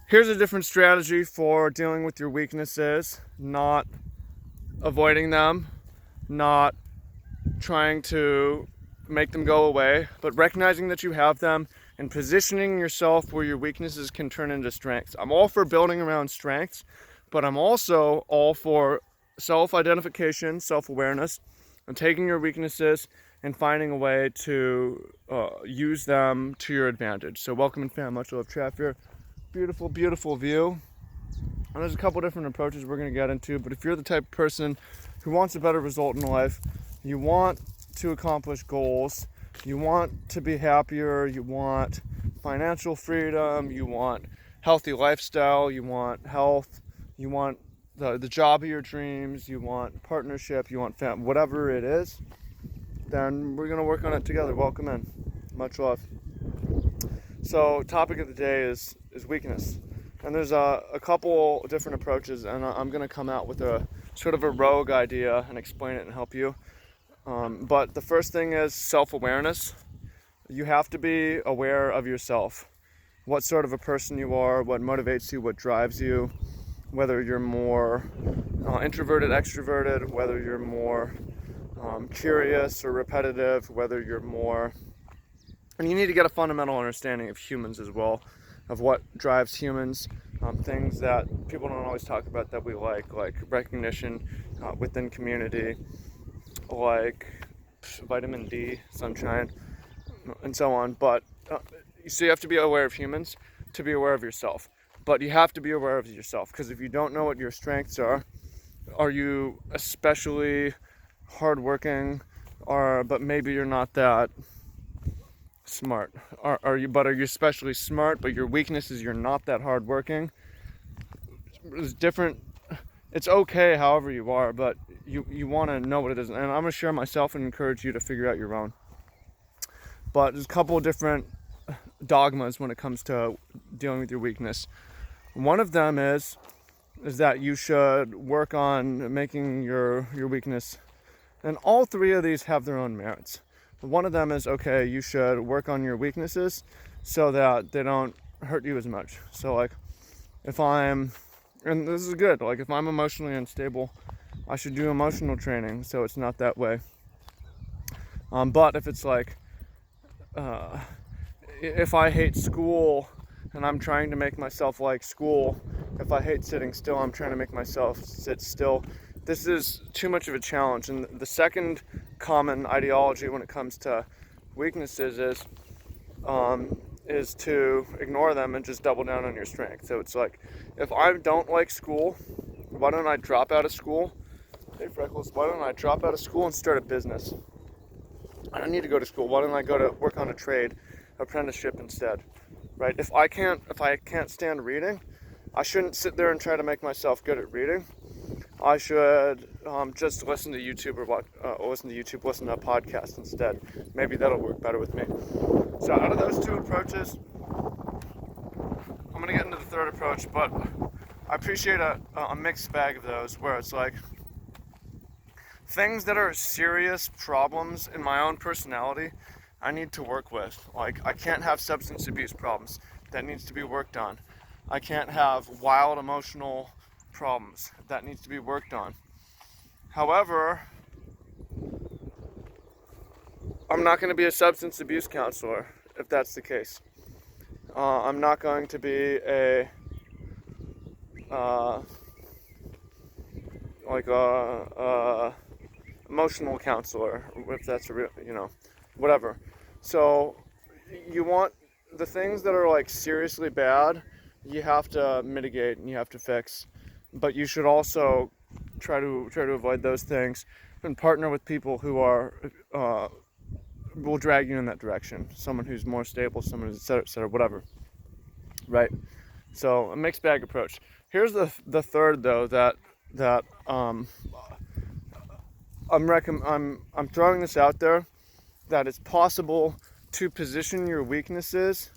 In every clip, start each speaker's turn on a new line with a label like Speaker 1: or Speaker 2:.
Speaker 1: Here's a different strategy for dealing with your weaknesses, not avoiding them, not trying to make them go away, but recognizing that you have them and positioning yourself where your weaknesses can turn into strengths. I'm all for building around strengths, but I'm also all for self-identification, self-awareness, and taking your weaknesses and finding a way to use them to your advantage. So welcome and fam, much love, Trav here. Beautiful, beautiful view. And there's a couple different approaches we're going to get into, but if you're the type of person who wants a better result in life, you want to accomplish goals, you want to be happier, you want financial freedom, you want healthy lifestyle, you want health, you want the job of your dreams, you want partnership, you want whatever it is, then we're going to work on it together. Welcome in. Much love. So topic of the day is weakness. And there's a couple different approaches, and I'm going to come out with a sort of a rogue idea and explain it and help you. But the first thing is self-awareness. You have to be aware of yourself, what sort of a person you are, what motivates you, what drives you, whether you're more introverted, extroverted, whether you're more curious or repetitive, whether you're more... And you need to get a fundamental understanding of humans as well, of what drives humans, things that people don't always talk about that we like recognition within community, like vitamin D, sunshine, and so on. But so you have to be aware of humans to be aware of yourself. But you have to be aware of yourself, because if you don't know what your strengths are you especially hardworking, but maybe you're not that smart? Are you especially smart, but your weakness is you're not that hardworking? It's different. It's okay however you are, but you want to know what it is. And I'm going to share myself and encourage you to figure out your own. But there's a couple of different dogmas when it comes to dealing with your weakness. One of them is that you should work on making your weakness, and all three of these have their own merits. One of them is, okay, you should work on your weaknesses so that they don't hurt you as much. So like and this is good, like if I'm emotionally unstable, I should do emotional training so it's not that way. But if it's like, if I hate school and I'm trying to make myself like school, if I hate sitting still, I'm trying to make myself sit still. This is too much of a challenge. And the second common ideology when it comes to weaknesses is to ignore them and just double down on your strength. So it's like, if I don't like school, why don't I drop out of school? Hey Freckles, why don't I drop out of school and start a business? I don't need to go to school. Why don't I go to work on a trade, apprenticeship instead? Right? If I can't stand reading, I shouldn't sit there and try to make myself good at reading. I should just listen to YouTube listen to a podcast instead. Maybe that'll work better with me. So out of those two approaches, I'm going to get into the third approach, but I appreciate a mixed bag of those, where it's like things that are serious problems in my own personality I need to work with. Like, I can't have substance abuse problems. That needs to be worked on. I can't have wild emotional problems. That needs to be worked on. However, I'm not going to be a substance abuse counselor if that's the case. I'm not going to be a emotional counselor, if that's a real, whatever. So you want the things that are like seriously bad, you have to mitigate and you have to fix, but you should also try to avoid those things and partner with people who will drag you in that direction. Someone who's more stable, someone who's et cetera, whatever. Right? So a mixed bag approach. Here's the third though that I'm throwing this out there, that it's possible to position your weaknesses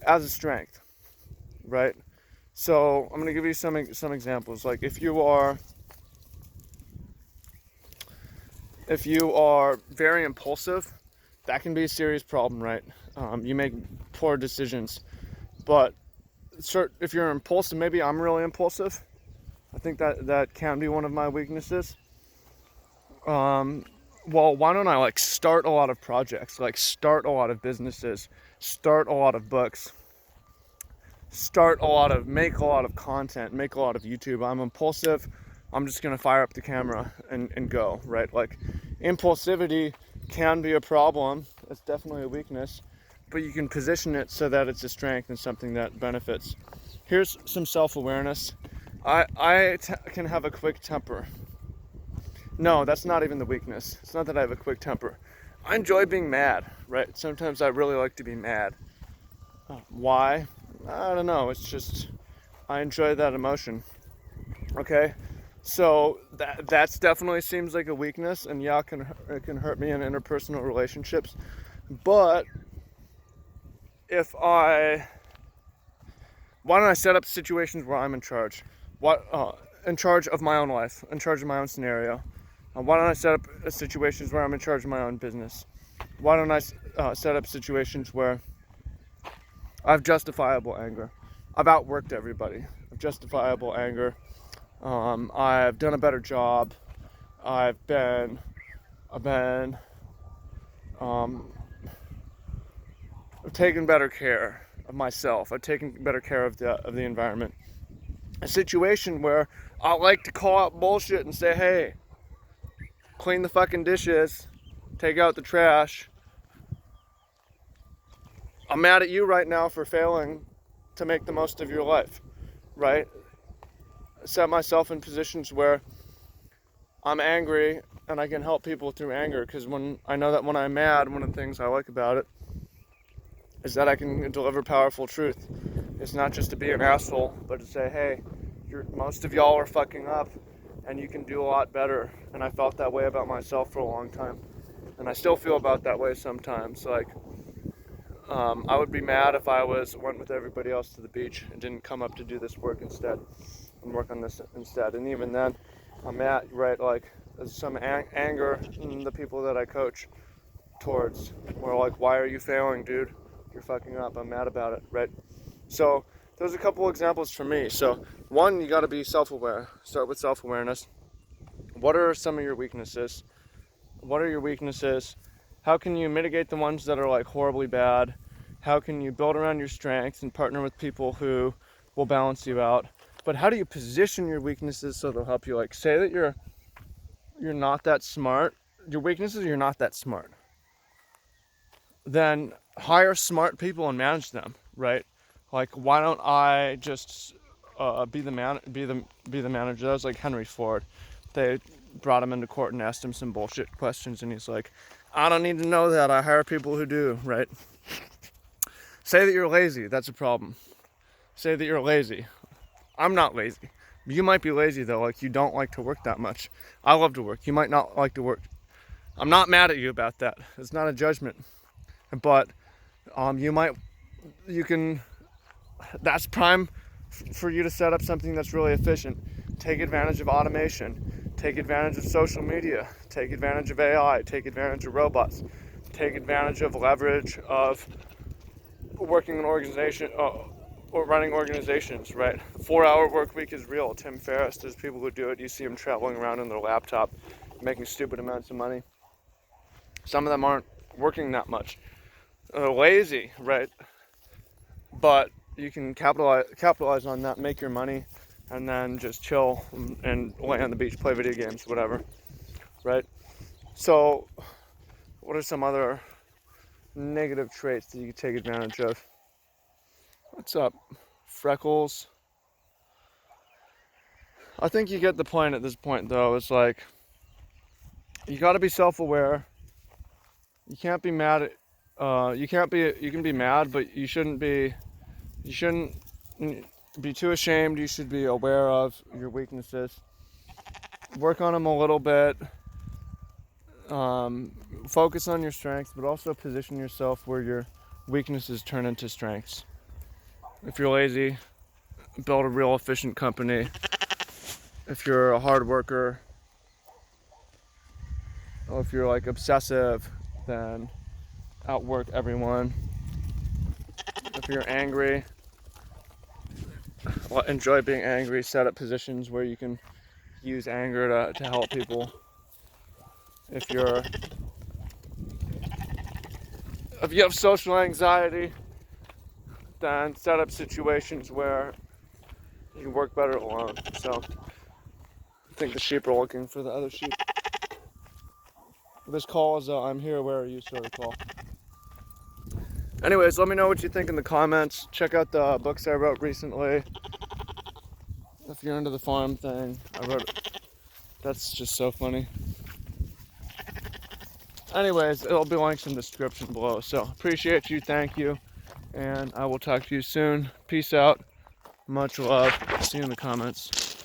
Speaker 1: as a strength, right? So I'm going to give you some examples. Like if you are very impulsive, that can be a serious problem, right? You make poor decisions, but if you're impulsive, maybe I'm really impulsive. I think that can be one of my weaknesses. Well, why don't I like start a lot of projects, like start a lot of businesses, start a lot of books, make a lot of content, make a lot of YouTube. I'm impulsive. I'm just gonna fire up the camera and go, right? Like impulsivity can be a problem. It's definitely a weakness, but you can position it so that it's a strength and something that benefits. Here's some self-awareness. I can have a quick temper. No, that's not even the weakness. It's not that I have a quick temper. I enjoy being mad, right? Sometimes I really like to be mad. Why? I don't know. It's just, I enjoy that emotion. Okay? So that's definitely seems like a weakness, and yeah, it can hurt me in interpersonal relationships. But why don't I set up situations where I'm in charge? In charge of my own life, in charge of my own scenario. Why don't I set up situations where I'm in charge of my own business? Why don't I set up situations where I have justifiable anger? I've outworked everybody. I have justifiable anger. I've done a better job. I've taken better care of myself. I've taken better care of the environment. A situation where I like to call out bullshit and say, hey, clean the fucking dishes, take out the trash. I'm mad at you right now for failing to make the most of your life, right? Set myself in positions where I'm angry and I can help people through anger, because I know that when I'm mad, one of the things I like about it is that I can deliver powerful truth. It's not just to be an asshole, but to say, hey, most of y'all are fucking up and you can do a lot better. And I felt that way about myself for a long time, and I still feel about that way sometimes. Like I would be mad if I went with everybody else to the beach and didn't come up to do this work instead and work on this instead. And even then, I'm mad, right? Like there's some anger in the people that I coach towards, where like, why are you failing, dude? You're fucking up. I'm mad about it, right? So there's a couple examples for me. So one, you got to be self-aware. Start with self-awareness. What are some of your weaknesses? What are your weaknesses? How can you mitigate the ones that are like horribly bad? How can you build around your strengths and partner with people who will balance you out? But how do you position your weaknesses so they'll help you? Like, say that you're not that smart. Your weaknesses, you're not that smart. Then hire smart people and manage them, right? Like, why don't I just be the manager? That was like Henry Ford. They brought him into court and asked him some bullshit questions, and he's like, I don't need to know that. I hire people who do, right? Say that you're lazy. That's a problem. Say that you're lazy. I'm not lazy. You might be lazy though, like you don't like to work that much. I love to work. You might not like to work. I'm not mad at you about that. It's not a judgment. But that's prime for you to set up something that's really efficient. Take advantage of automation. Take advantage of social media. Take advantage of AI. Take advantage of robots. Take advantage of leverage of working an organization or running organizations, right? 4-hour work week is real. Tim Ferriss, there's people who do it. You see them traveling around on their laptop, making stupid amounts of money. Some of them aren't working that much. They're lazy, right? But you can capitalize on that, make your money, and then just chill and lay on the beach, play video games, whatever, right? So, what are some other negative traits that you can take advantage of? What's up, Freckles? I think you get the point at this point, though. It's like, you got to be self-aware. You can't be mad at, you can be mad, but you shouldn't be too ashamed. You should be aware of your weaknesses. Work on them a little bit. Focus on your strengths, but also position yourself where your weaknesses turn into strengths. If you're lazy, build a real efficient company. If you're a hard worker, or if you're like obsessive, then outwork everyone. If you're angry, enjoy being angry, set up positions where you can use anger to help people. If you have social anxiety, then set up situations where you can work better alone. So I think the sheep are looking for the other sheep. This call is I'm here, where are you sort of call. Anyways, let me know what you think in the comments. Check out the books I wrote recently. If you're into the farm thing, I wrote it. That's just so funny. Anyways, it'll be linked in the description below. So appreciate you, thank you, and I will talk to you soon. Peace out, much love. See you in the comments.